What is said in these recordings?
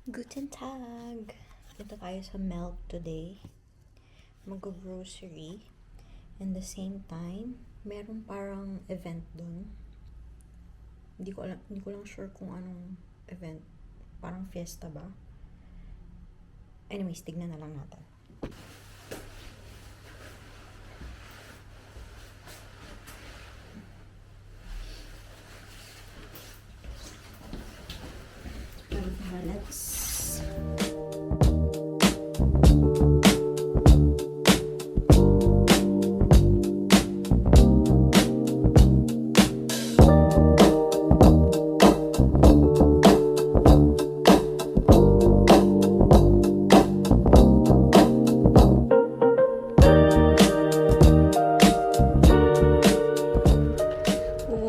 Guten Tag! Dito tayo sa Milk today. Mag-grocery. And the same time, meron parang event dun. Hindi ko lang sure kung anong event. Parang fiesta ba? Anyways, tignan na lang natin. Let's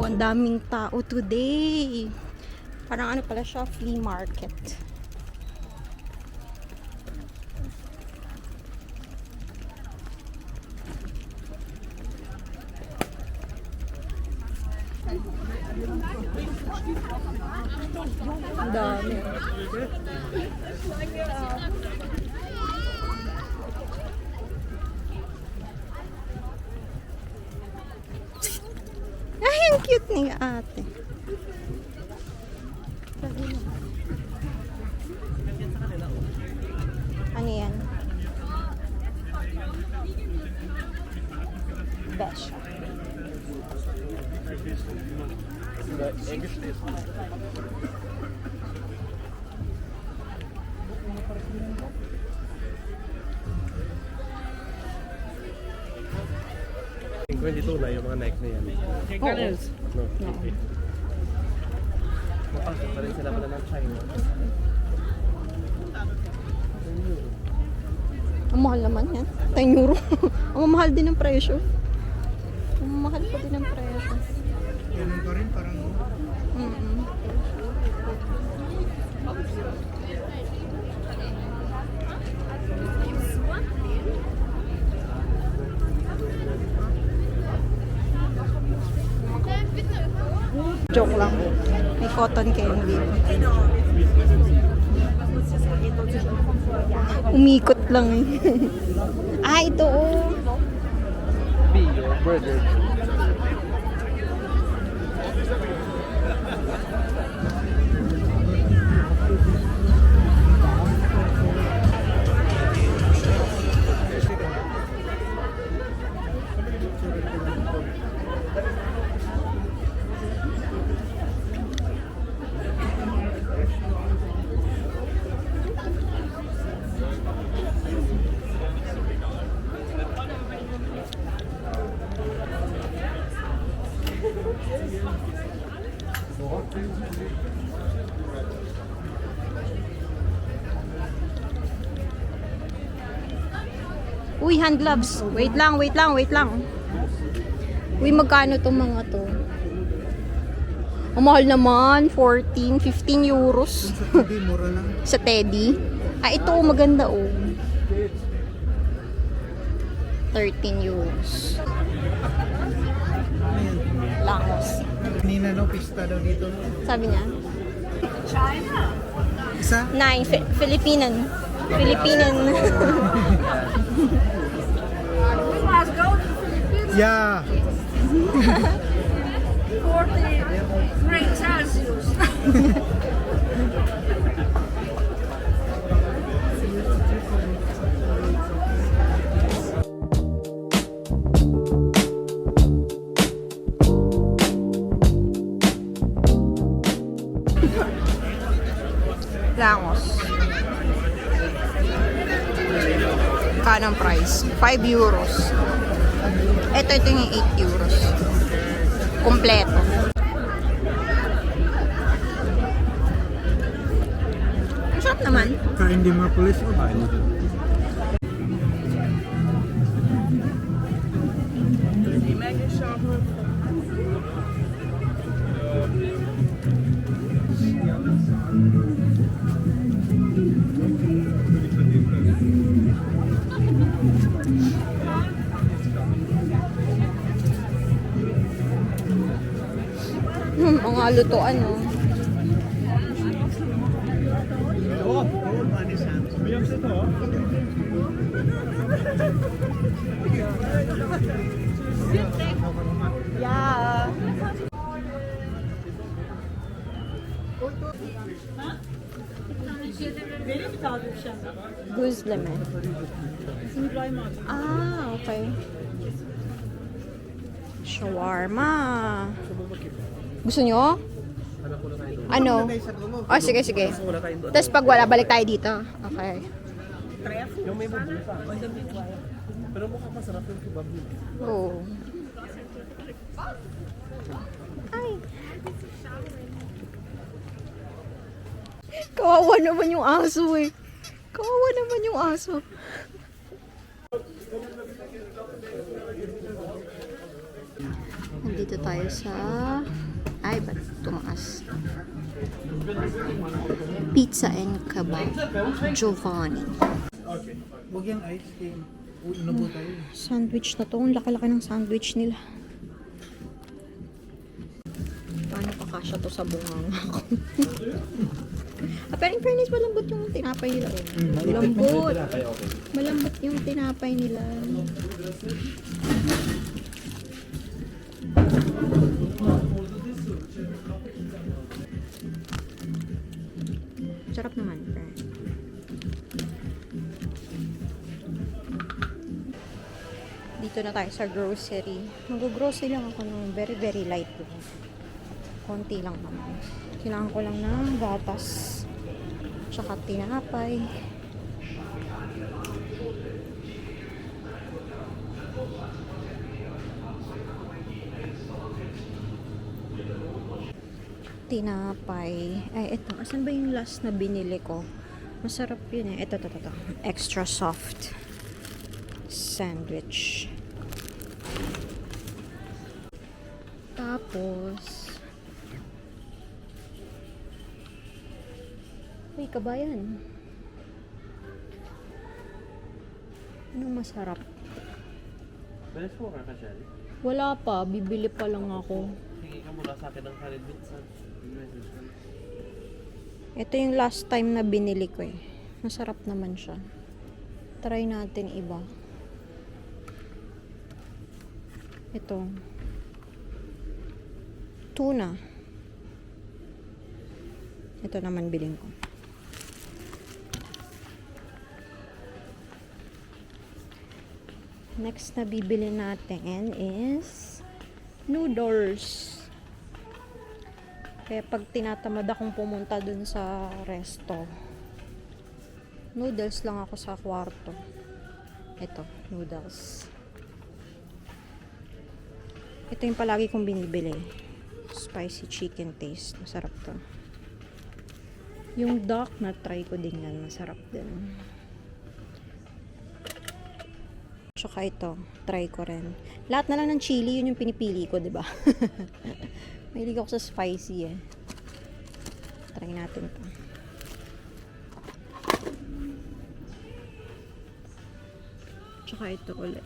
ang daming tao today. Parang ano pala siya, flea market. Ang dami. Ay, ang cute ni ate. Ano yan? Besh. Dito na yung mga Nike na yan. Oo. No. Mapasok pa rin sila pala ng China. Ang mahal naman yan. 10 euro. Ang mahal din ng presyo. Ang mahal pa din ng presyo. Ganun pa rin, parang Joke lang. May cotton candy. Umikot lang eh. Ito oh. Be your burger. Uy, hand gloves. Wait lang. Uy, magkano tong mga to? Ang mahal naman. 14, 15 euros. sa TV, mura lang. Sa Teddy. Ito maganda oh. 13 euros. Ayan. Langos. Kanina no, pista daw dito. Sabi niya. Isa? 9. Filipinan. Yeah. 40 Celsius. Langos. Kanang price? 5 euros. Ito yung 8 euros. Kompleto. Ang sarap naman. Kain di mga pulis o ba? Mga lutuan, no? Yeah. Goose lemon. Ah, okay. Shawarma. Gusto nyo? Ano? Oh, sige, sige. Wala tayong doon. Tapos pag wala, balik tayo dito. Okay. Yung may bubusa. Pero mukhang masarap yung kebab nila. Oh. Ay. Kawawa naman yung aso eh. Kawawa naman yung aso. Nandito tayo sa... Ay, ba't tumaas? Pizza and Kebab. Giovanni. Huwag yung ice cream. Inubo tayo. Sandwich na to. Ang laki-laki ng sandwich nila. Paano pakasya to sa bunganga ko? Pero in fairness, malambot yung tinapay nila. Malambot. Malambot yung tinapay nila. Sarap naman, friend. Dito na tayo sa grocery. Mag-grocery lang ako ng very, very light lang. Konti lang naman. Kailangan ko lang ng gatas. Tsaka tinapay. Tinapay. Ay, eto. Asan ba yung last na binili ko? Masarap yun eh. Ito. Extra soft sandwich. Tapos, uy, kabayan. Anong masarap? Beres mo ka Shelly? Wala pa. Bibili pa lang ako. Sige ka mula sa akin ng kanin minsan. Ito yung last time na binili ko eh. Masarap naman siya. Try natin iba. Ito. Tuna. Ito naman biling ko. Next na bibili natin is noodles. Kaya pag tinatamad akong pumunta dun sa resto, noodles lang ako sa kwarto. Ito, noodles. Ito yung palagi kong binibili. Spicy chicken taste. Masarap to. Yung duck na try ko din yan. Masarap din. Tsaka ito, try ko rin. Lahat na lang ng chili, yun yung pinipili ko, diba? Mahilig ako sa spicy eh. Try natin to. Tsaka ito ulit.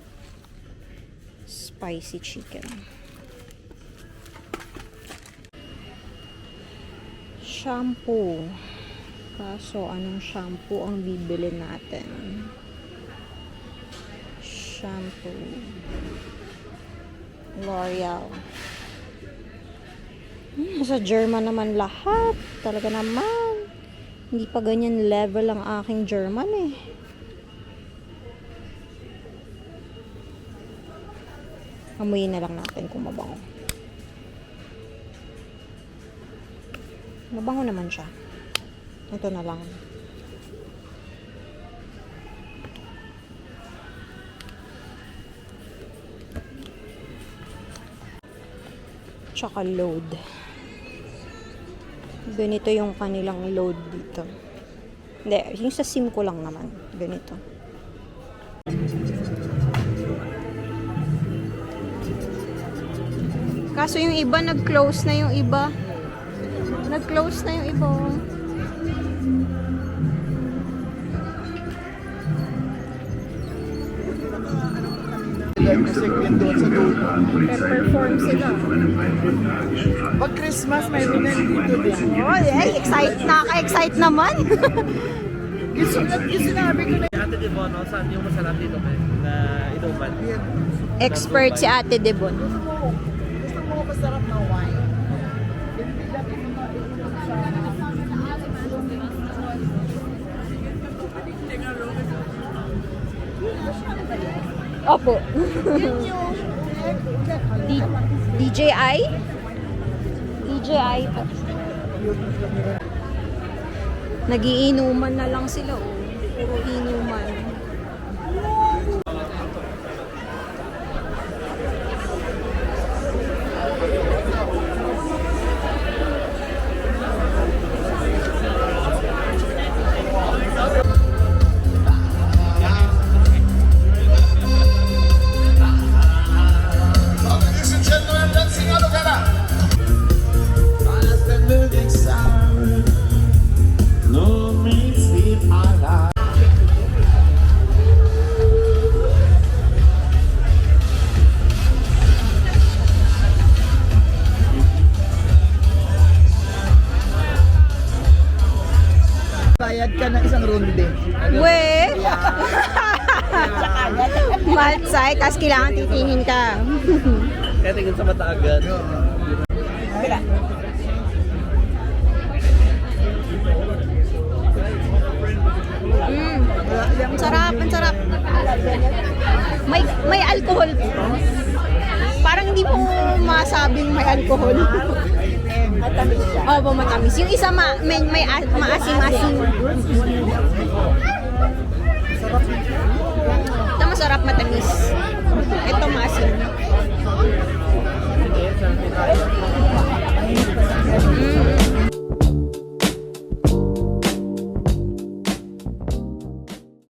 Spicy chicken. Shampoo. Kaso, anong shampoo ang bibili natin? Shampoo. L'Oreal. Sa German naman lahat. Talaga naman. Hindi pa ganyan level ang aking German eh. Amuyin na lang natin kung mabango. Mabango naman siya. Ito na lang. Tsaka load. Ganito yung kanilang load dito. Hindi, yung sa SIM ko lang naman. Ganito. Kaso yung iba, nag-close na yung iba. Nag-close na yung iba. Kasi doon sa dulo. Perform sila. Pag Christmas, may rin dito din. Oh, excite, nakaka-excite naman. Yung sinabi ko na Ate Devono, saan yung masarap dito na inuman? Expert si Ate Debon. gusto mo masarap na wine. Opo. DJI? DJI po. Nagiinuman na lang sila. Oh. Puro inuman. Ladies and gentlemen, dancing all together. As the music sound, no means sleep alive. Bayad ka ng isang ronde. We! Maltsay, tas kailangan titingin ka. Kaya tingin sa mata agad. Ang sarap, ang sarap. May alcohol. Parang hindi mo masabing may alcohol. Matamis siya. Opo, matamis. Yung isa maasim-asim.